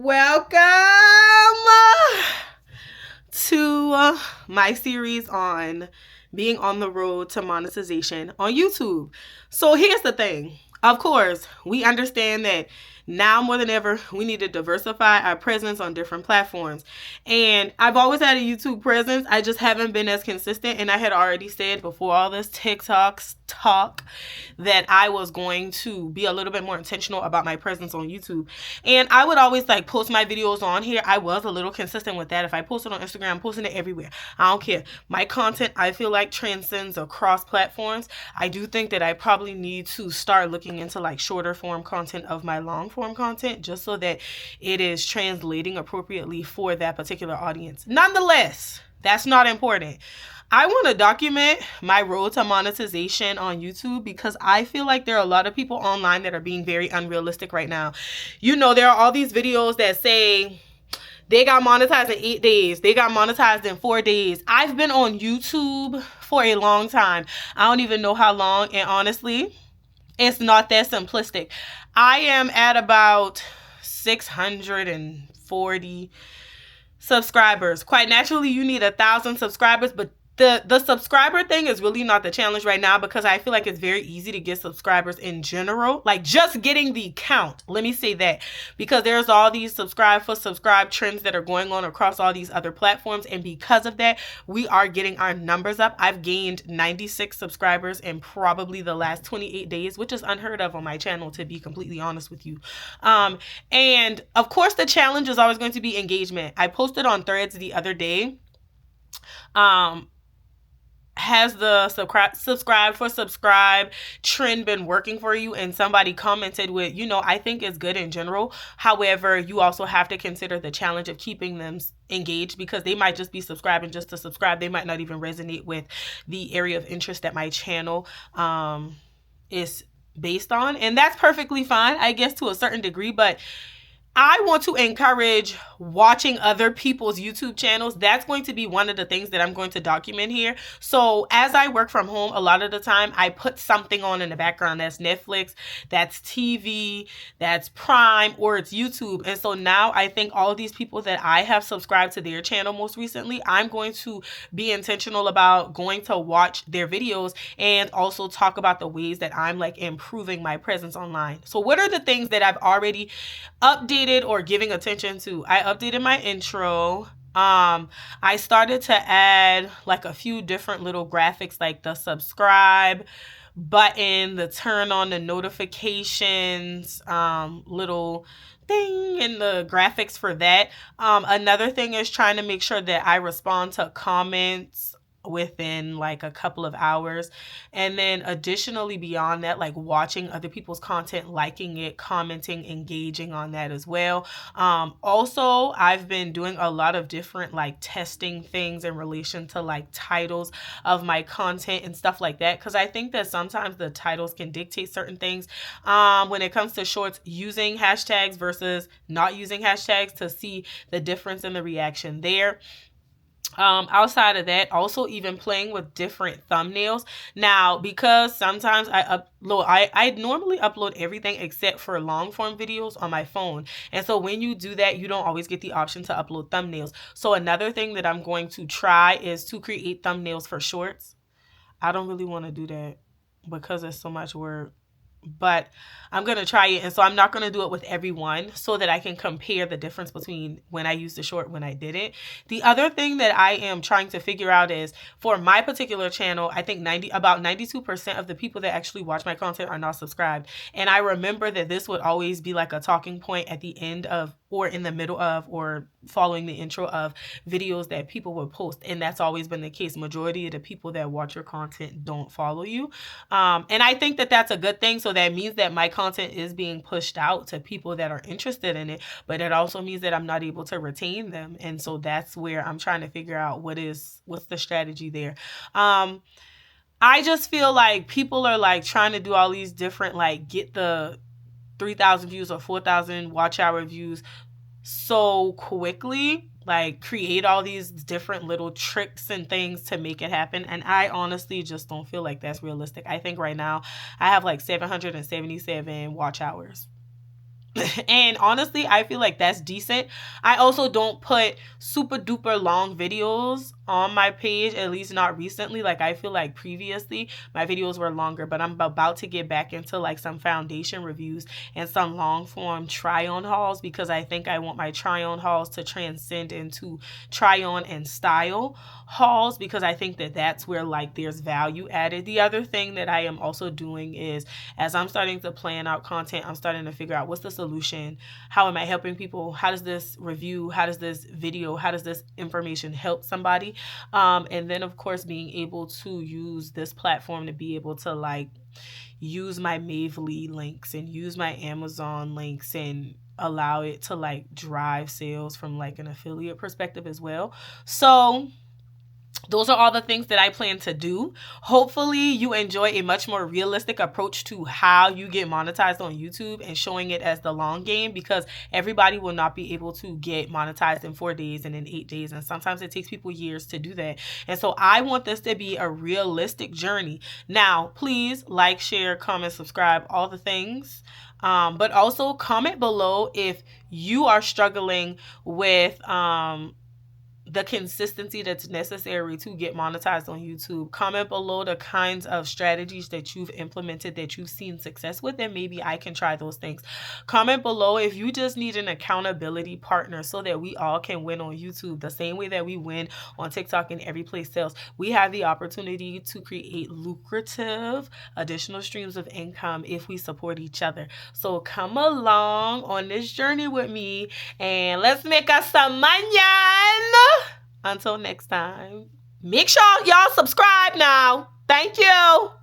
Welcome to my series on being on the road to monetization on YouTube. So here's the thing. Of course, we understand that now more than ever, we need to diversify our presence on different platforms. And I've always had a YouTube presence. I just haven't been as consistent. And I had already said before all this TikTok talk that I was going to be a little bit more intentional about my presence on YouTube. And I would always post my videos on here. I was a little consistent with that. If I posted on Instagram, I'm posting it everywhere. I don't care. My content, I feel like, transcends across platforms. I do think that I probably need to start looking into shorter form content of my long form content, just so that it is translating appropriately for that particular audience. Nonetheless, that's not important. I want to document my road to monetization on YouTube because I feel like there are a lot of people online that are being very unrealistic right now. You know, there are all these videos that say they got monetized in 8 days. They got monetized in 4 days. I've been on YouTube for a long time. I don't even know how long. And honestly, it's not that simplistic. I am at about 640 subscribers. Quite naturally, you need 1,000 subscribers, but the subscriber thing is really not the challenge right now, because I feel like it's very easy to get subscribers in general. Just getting the count. Let me say that, because there's all these subscribe for subscribe trends that are going on across all these other platforms. And because of that, we are getting our numbers up. I've gained 96 subscribers in probably the last 28 days, which is unheard of on my channel, to be completely honest with you. And of course, the challenge is always going to be engagement. I posted on Threads the other day. Has the subscribe for subscribe trend been working for you? And somebody commented with, I think it's good in general. However, you also have to consider the challenge of keeping them engaged, because they might just be subscribing just to subscribe. They might not even resonate with the area of interest that my channel is based on. And that's perfectly fine, I guess, to a certain degree. But I want to encourage watching other people's YouTube channels. That's going to be one of the things that I'm going to document here. So as I work from home, a lot of the time I put something on in the background. That's Netflix, that's TV, that's Prime, or it's YouTube. And so now I think all of these people that I have subscribed to their channel most recently, I'm going to be intentional about going to watch their videos and also talk about the ways that I'm improving my presence online. So what are the things that I've already updated or giving attention to? I updated my intro. I started to add a few different little graphics, like the subscribe button, the turn on the notifications, little thing, and the graphics for that. Another thing is trying to make sure that I respond to comments within a couple of hours. And then additionally, beyond that, watching other people's content, liking it, commenting, engaging on that as well. Also, I've been doing a lot of different testing things in relation to titles of my content and stuff like that, because I think that sometimes the titles can dictate certain things when it comes to shorts, using hashtags versus not using hashtags, to see the difference in the reaction there. Outside of that, also even playing with different thumbnails. Now, because sometimes I normally upload everything except for long form videos on my phone. And so when you do that, you don't always get the option to upload thumbnails. So another thing that I'm going to try is to create thumbnails for shorts. I don't really want to do that because it's so much work, but I'm going to try it. And so I'm not going to do it with everyone, so that I can compare the difference between when I used the short, when I didn't. The other thing that I am trying to figure out is, for my particular channel, I think about 92% of the people that actually watch my content are not subscribed. And I remember that this would always be a talking point at the end of, or in the middle of, or following the intro of videos that people would post. And that's always been the case. Majority of the people that watch your content don't follow you. And I think that that's a good thing. So that means that my content is being pushed out to people that are interested in it, but it also means that I'm not able to retain them. And so that's where I'm trying to figure out what's the strategy there. I just feel like people are trying to do all these different, get the 3,000 views or 4,000 watch hour views so quickly, create all these different little tricks and things to make it happen. And I honestly just don't feel like that's realistic. I think right now I have 777 watch hours. And honestly, I feel like that's decent. I also don't put super duper long videos on my page, at least not recently. Like, I feel like previously my videos were longer, but I'm about to get back into like some foundation reviews and some long form try on hauls, because I think I want my try on hauls to transcend into try on and style hauls, because I think that that's where like there's value added. The other thing that I am also doing is, as I'm starting to plan out content, I'm starting to figure out what's the solution, how am I helping people, how does this review, how does this video, how does this information help somebody, and then of course being able to use this platform to be able to like use my Mavely links and use my Amazon links and allow it to like drive sales from like an affiliate perspective as well. So those are all the things that I plan to do. Hopefully you enjoy a much more realistic approach to how you get monetized on YouTube and showing it as the long game, because everybody will not be able to get monetized in 4 days and in 8 days. And sometimes it takes people years to do that. And so I want this to be a realistic journey. Now, please like, share, comment, subscribe, all the things. But also comment below if you are struggling with the consistency that's necessary to get monetized on YouTube. Comment below the kinds of strategies that you've implemented that you've seen success with, and maybe I can try those things. Comment below if you just need an accountability partner so that we all can win on YouTube the same way that we win on TikTok and every place else. We have the opportunity to create lucrative additional streams of income if we support each other. So come along on this journey with me and let's make us some money. Until next time, make sure y'all subscribe now. Thank you.